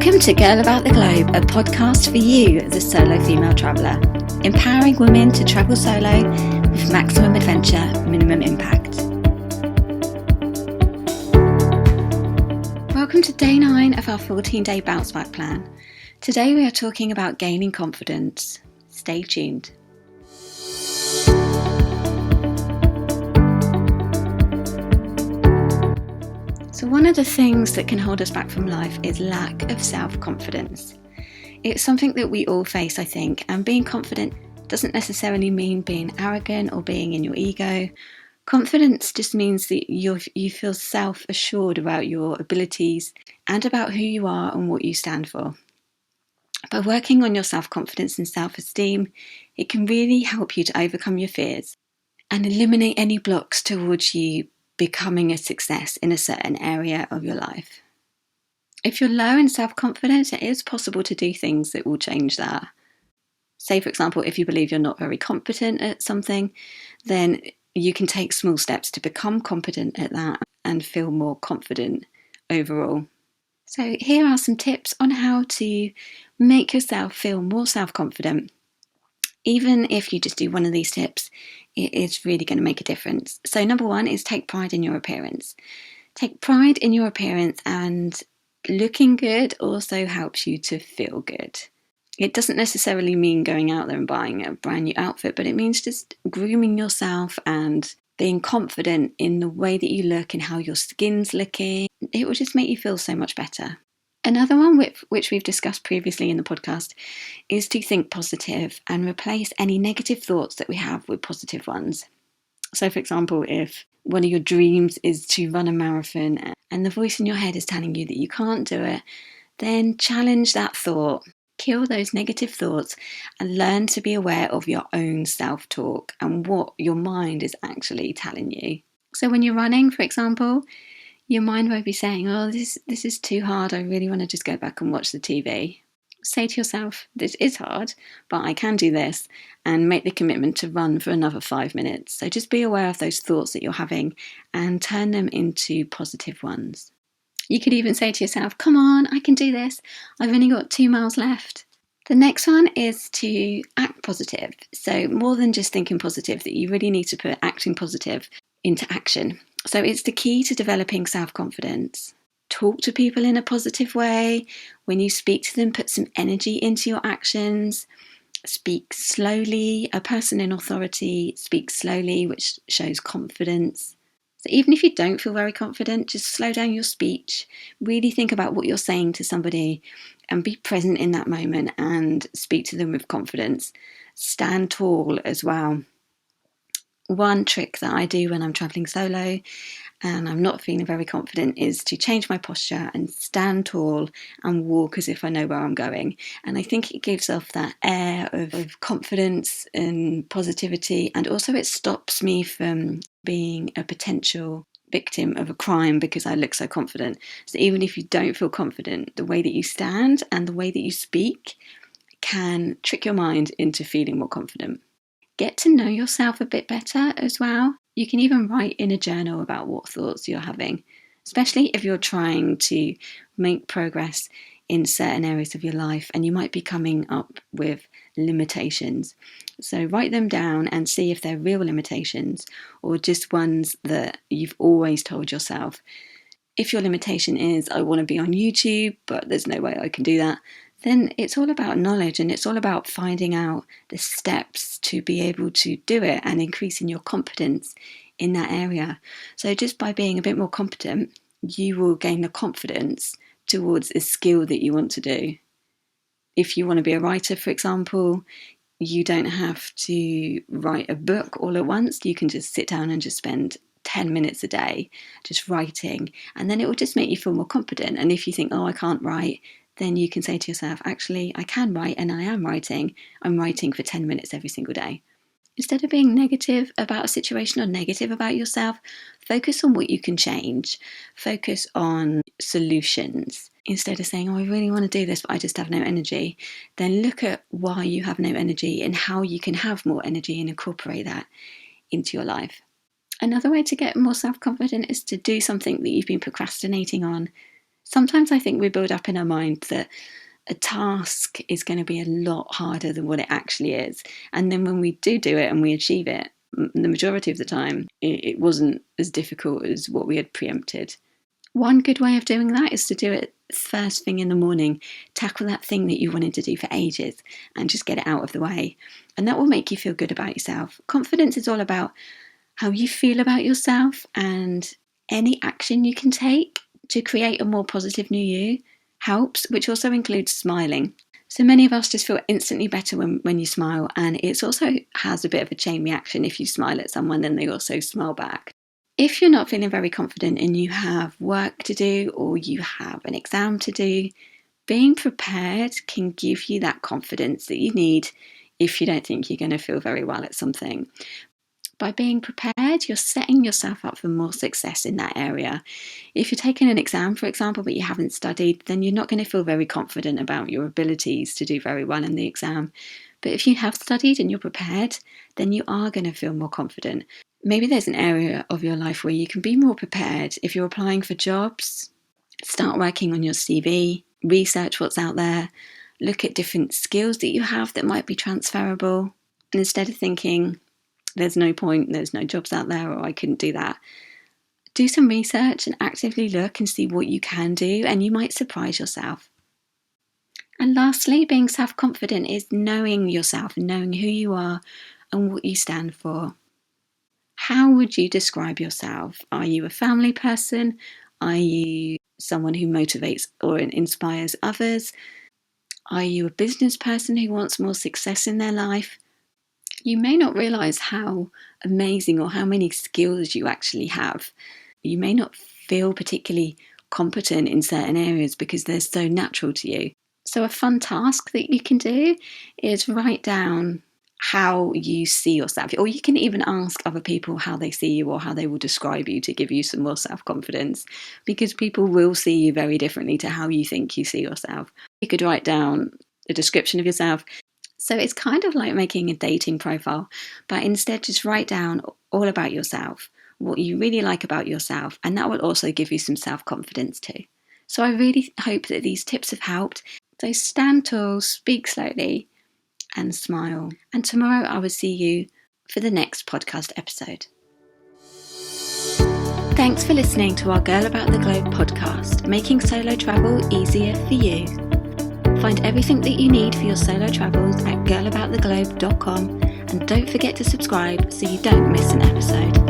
Welcome to Girl About the Globe, a podcast for you, the solo female traveller, empowering women to travel solo with maximum adventure, minimum impact. Welcome to day 9 of our 14-day bounce back plan. Today we are talking about gaining confidence. Stay tuned. So one of the things that can hold us back from life is lack of self-confidence. It's something that we all face, I think, and being confident doesn't necessarily mean being arrogant or being in your ego. Confidence just means that you feel self-assured about your abilities and about who you are and what you stand for. By working on your self-confidence and self-esteem, it can really help you to overcome your fears and eliminate any blocks towards you becoming a success in a certain area of your life. If you're low in self-confidence, it is possible to do things that will change that. Say, for example, if you believe you're not very competent at something, then you can take small steps to become competent at that and feel more confident overall. So here are some tips on how to make yourself feel more self-confident. Even if you just do one of these tips, it is really going to make a difference. So number 1 is take pride in your appearance. Take pride in your appearance, and looking good also helps you to feel good. It doesn't necessarily mean going out there and buying a brand new outfit, but it means just grooming yourself and being confident in the way that you look and how your skin's looking. It will just make you feel so much better. Another one which we've discussed previously in the podcast is to think positive and replace any negative thoughts that we have with positive ones. So for example, if one of your dreams is to run a marathon and the voice in your head is telling you that you can't do it, then challenge that thought. Kill those negative thoughts and learn to be aware of your own self-talk and what your mind is actually telling you. So when you're running, for example, your mind won't be saying, oh, this is too hard, I really want to just go back and watch the TV. Say to yourself, this is hard, but I can do this, and make the commitment to run for another 5 minutes. So just be aware of those thoughts that you're having and turn them into positive ones. You could even say to yourself, come on, I can do this. I've only got 2 miles left. The next one is to act positive. So more than just thinking positive, that you really need to put acting positive into action. So it's the key to developing self-confidence. Talk to people in a positive way. When you speak to them, put some energy into your actions. Speak slowly. A person in authority speaks slowly, which shows confidence. So even if you don't feel very confident, just slow down your speech. Really think about what you're saying to somebody and be present in that moment and speak to them with confidence. Stand tall as well. One trick that I do when I'm travelling solo and I'm not feeling very confident is to change my posture and stand tall and walk as if I know where I'm going. And I think it gives off that air of confidence and positivity, and also it stops me from being a potential victim of a crime because I look so confident. So even if you don't feel confident, the way that you stand and the way that you speak can trick your mind into feeling more confident. Get to know yourself a bit better as well. You can even write in a journal about what thoughts you're having, especially if you're trying to make progress in certain areas of your life and you might be coming up with limitations. So write them down and see if they're real limitations or just ones that you've always told yourself. If your limitation is, I want to be on YouTube, but there's no way I can do that, then it's all about knowledge and it's all about finding out the steps to be able to do it and increasing your competence in that area. So just by being a bit more competent, you will gain the confidence towards a skill that you want to do. If you want to be a writer, for example, you don't have to write a book all at once. You can just sit down and just spend 10 minutes a day just writing, and then it will just make you feel more confident. And if you think, oh, I can't write, then you can say to yourself, actually, I can write and I am writing. I'm writing for 10 minutes every single day. Instead of being negative about a situation or negative about yourself, focus on what you can change. Focus on solutions. Instead of saying, oh, I really want to do this, but I just have no energy, then look at why you have no energy and how you can have more energy and incorporate that into your life. Another way to get more self-confident is to do something that you've been procrastinating on. Sometimes I think we build up in our mind that a task is going to be a lot harder than what it actually is. And then when we do it and we achieve it, the majority of the time, it wasn't as difficult as what we had preempted. One good way of doing that is to do it first thing in the morning. Tackle that thing that you wanted to do for ages and just get it out of the way. And that will make you feel good about yourself. Confidence is all about how you feel about yourself, and any action you can take to create a more positive new you helps, which also includes smiling. So many of us just feel instantly better when you smile, and it also has a bit of a chain reaction. If you smile at someone, then they also smile back. If you're not feeling very confident and you have work to do or you have an exam to do, being prepared can give you that confidence that you need if you don't think you're going to feel very well at something. By being prepared, you're setting yourself up for more success in that area. If you're taking an exam, for example, but you haven't studied, then you're not going to feel very confident about your abilities to do very well in the exam. But if you have studied and you're prepared, then you are going to feel more confident. Maybe there's an area of your life where you can be more prepared. If you're applying for jobs, start working on your CV, research what's out there, look at different skills that you have that might be transferable. And instead of thinking, there's no point, there's no jobs out there, or I couldn't do that, do some research and actively look and see what you can do, and you might surprise yourself. And lastly, being self-confident is knowing yourself, knowing who you are and what you stand for. How would you describe yourself? Are you a family person? Are you someone who motivates or inspires others? Are you a business person who wants more success in their life? You may not realise how amazing or how many skills you actually have. You may not feel particularly competent in certain areas because they're so natural to you. So a fun task that you can do is write down how you see yourself, or you can even ask other people how they see you or how they will describe you to give you some more self-confidence, because people will see you very differently to how you think you see yourself. You could write down a description of yourself. So it's kind of like making a dating profile, but instead just write down all about yourself, what you really like about yourself, and that will also give you some self-confidence too. So I really hope that these tips have helped. So stand tall, speak slowly, and smile. And tomorrow I will see you for the next podcast episode. Thanks for listening to our Girl About the Globe podcast, making solo travel easier for you. Find everything that you need for your solo travels at girlabouttheglobe.com, and don't forget to subscribe so you don't miss an episode.